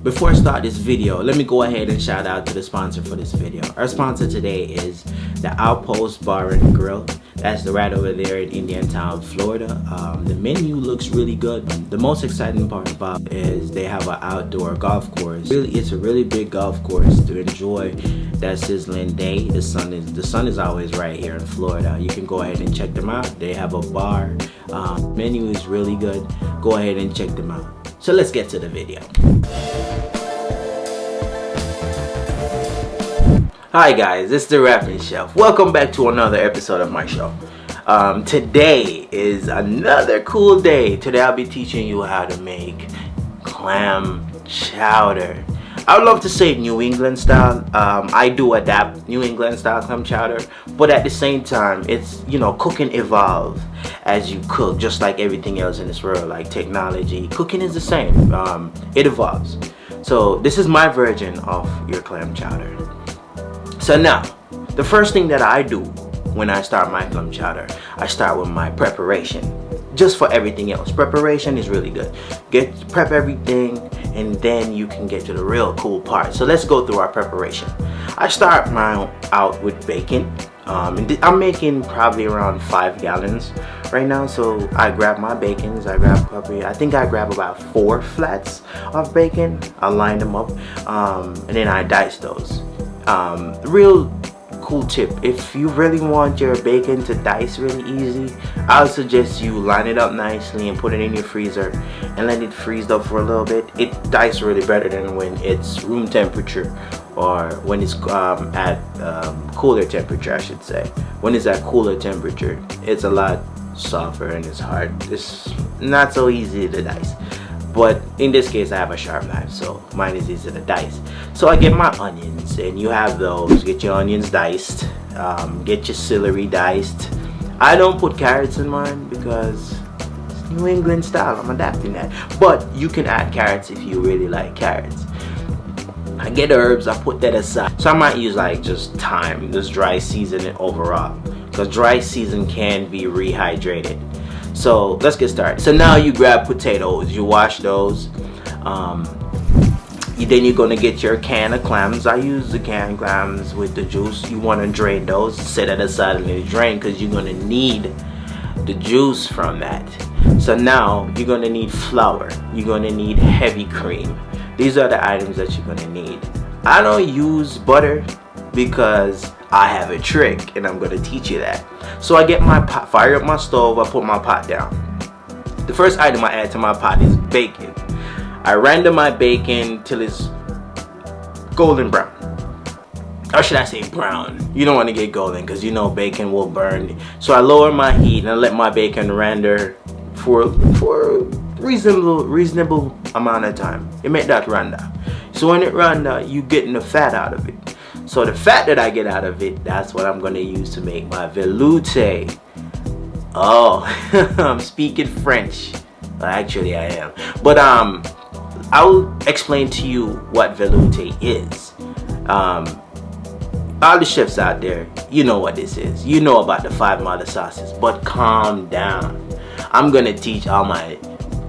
Before I start this video, let me go ahead and shout out to the sponsor for this video. Our sponsor today is the Outpost Bar and Grill. That's right over there in Indiantown, Florida. The menu looks really good. The most exciting part about it is they have an outdoor golf course. Really, it's a really big golf course to enjoy that sizzling day. The sun is always right here in Florida. You can go ahead and check them out. They have a bar. Menu is really good. Go ahead and check them out. So let's get to the video. Hi guys, it's the Rapping Chef. Welcome back to another episode of my show. Today is another cool day. Today I'll be teaching you how to make clam chowder. I would love to say New England style. I do adapt New England style clam chowder, but at the same time, it's, cooking evolve as you cook, just like everything else in this world, like technology. Cooking is the same. It evolves. So this is my version of your clam chowder. So now, the first thing that I do when I start my clam chowder, I start with my preparation. Just for everything else, preparation is really good. Prep everything, and then you can get to the real cool part. So let's go through our preparation. I start out with bacon. I'm making probably around 5 gallons right now. So I grab my bacons. I think I grab about 4 flats of bacon. I line them up, and then I dice those. Real cool tip, if you really want your bacon to dice really easy, I would suggest you line it up nicely and put it in your freezer and let it freeze up for a little bit. It dices really better than when it's room temperature, or when it's at cooler temperature, I should say. When it's at cooler temperature, it's a lot softer and it's hard. It's not so easy to dice. But in this case, I have a sharp knife, so mine is easy to dice. So I get my onions, and you have those. Get your onions diced. Get your celery diced. I don't put carrots in mine because it's New England style. I'm adapting that. But you can add carrots if you really like carrots. I get herbs. I put that aside. So I might use like just thyme, just dry seasoning overall, because dry season can be rehydrated. So let's get started. So now you grab potatoes, you wash those, then you're gonna get your can of clams. I use the canned clams with the juice. You want to drain those, set it aside and let it drain, because you're gonna need the juice from that. So now you're gonna need flour, you're gonna need heavy cream. These are the items that you're gonna need. I don't use butter because I have a trick, and I'm going to teach you that. So I get my pot, fire up my stove, I put my pot down. The first item I add to my pot is bacon. I render my bacon till it's golden brown. Or should I say brown? You don't want to get golden because bacon will burn. So I lower my heat and I let my bacon render for a reasonable amount of time. You make that render. So when it render, you getting the fat out of it. So the fat that I get out of it, that's what I'm going to use to make my velouté. Oh, I'm speaking French. Well, actually I am. But I'll explain to you what velouté is. All the chefs out there, you know what this is. You know about the 5 mother sauces. But calm down. I'm going to teach all my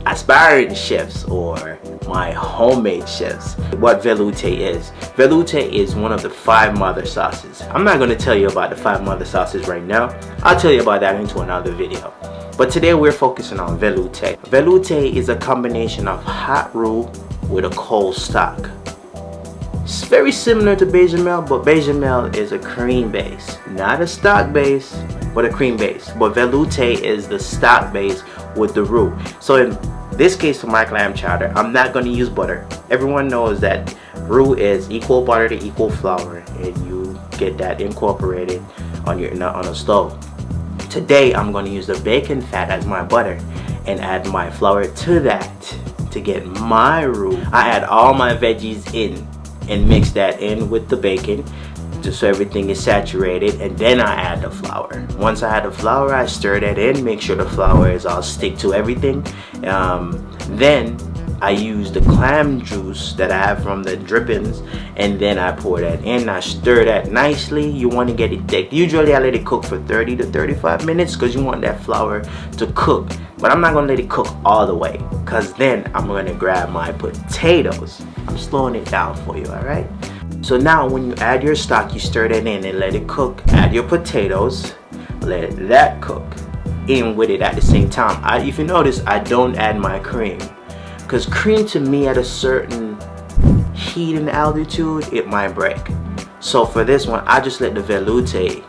aspiring chefs or my homemade chefs what velouté is. Velouté is one of the 5 mother sauces. I'm not going to tell you about the 5 mother sauces right now. I'll tell you about that into another video. But today we're focusing on velouté. Velouté is a combination of hot roux with a cold stock. It's very similar to bechamel, but bechamel is a cream base, not a stock base, but a cream base. But velouté is the stock base with the roux. So in this case, for my clam chowder, I'm not going to use butter. Everyone knows that roux is equal butter to equal flour, and you get that incorporated on a stove. Today I'm going to use the bacon fat as my butter and add my flour to that to get my roux. I add all my veggies in and mix that in with the bacon just so everything is saturated, and then I add the flour. Once I add the flour, I stir that in, make sure the flour is all stick to everything. Then I use the clam juice that I have from the drippings, and then I pour that in. I stir that nicely. You want to get it thick. Usually I let it cook for 30 to 35 minutes because you want that flour to cook. But I'm not going to let it cook all the way, because then I'm going to grab my potatoes. I'm slowing it down for you, alright? So now when you add your stock, you stir that in and let it cook. Add your potatoes, let that cook in with it at the same time. If you notice, I don't add my cream, because cream to me at a certain heat and altitude, it might break. So for this one, I just let the velouté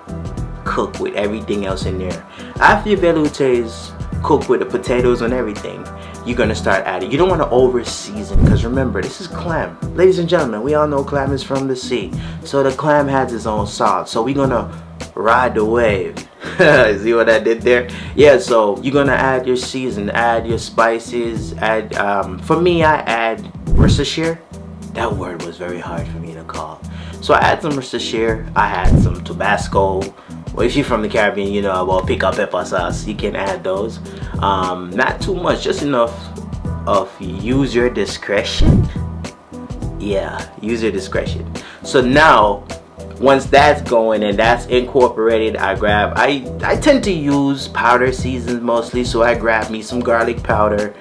cook with everything else in there. After your veloutés cook with the potatoes and everything, you're gonna start adding. You don't want to over season, because remember, this is clam. Ladies and gentlemen, we all know clam is from the sea, so the clam has its own salt. So we're gonna ride the wave. See what I did there? Yeah, so you're gonna add your season, add your spices, add for me, I add Worcestershire. That word was very hard for me to call. So I add some Worcestershire, I had some Tabasco. Well, if you're from the Caribbean, you know about pico pepper sauce. You can add those. Not too much, just enough of use your discretion. Yeah, use your discretion. So now, once that's going and that's incorporated, I tend to use powder seasons mostly. So I grab me some garlic powder,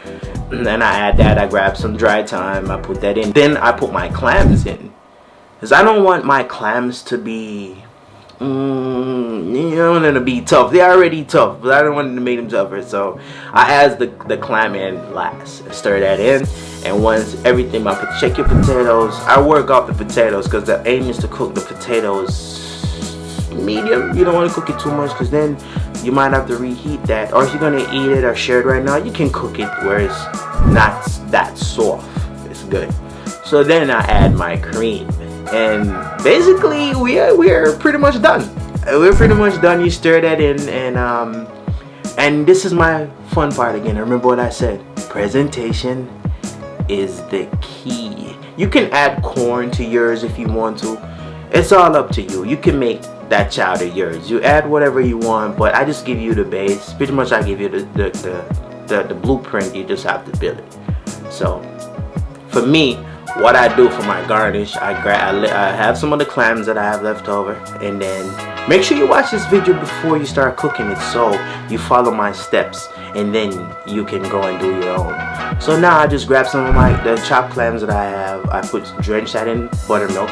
and then I add that. I grab some dry thyme, I put that in. Then I put my clams in, because I don't want my clams to be you don't want them to be tough. They're already tough, but I don't want them to make them tougher. So I add the clam in last. Stir that in, and once everything, check your potatoes. I work off the potatoes, because the aim is to cook the potatoes medium. You don't want to cook it too much, because then you might have to reheat that. Or if you're gonna eat it or share it right now, you can cook it where it's not that soft. It's good. So then I add my cream. And basically, we are pretty much done. We're pretty much done. You stir that in, and this is my fun part again. Remember what I said? Presentation is the key. You can add corn to yours if you want to. It's all up to you. You can make that chowder yours. You add whatever you want, but I just give you the base. Pretty much, I give you the blueprint. You just have to build it. So for me, what I do for my garnish, I have some of the clams that I have left over, and then make sure you watch this video before you start cooking it, so you follow my steps, and then you can go and do your own. So now I just grab some of the chopped clams that I have. I drench that in buttermilk,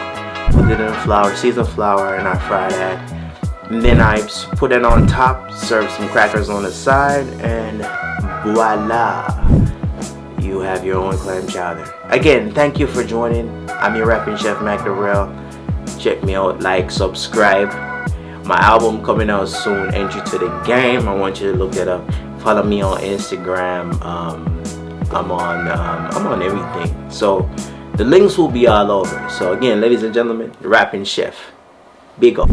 put it in flour, seasoned flour, and I fry that. And then I put it on top, serve some crackers on the side, and voila! You have your own clam chowder. Again, thank you for joining. I'm your rapping chef, Mac Darrell. Check me out, like, subscribe. My album coming out soon, Entry to the Game. I want you to look that up. Follow me on Instagram. I'm on everything. So the links will be all over. So again, ladies and gentlemen, the rapping chef. Big up.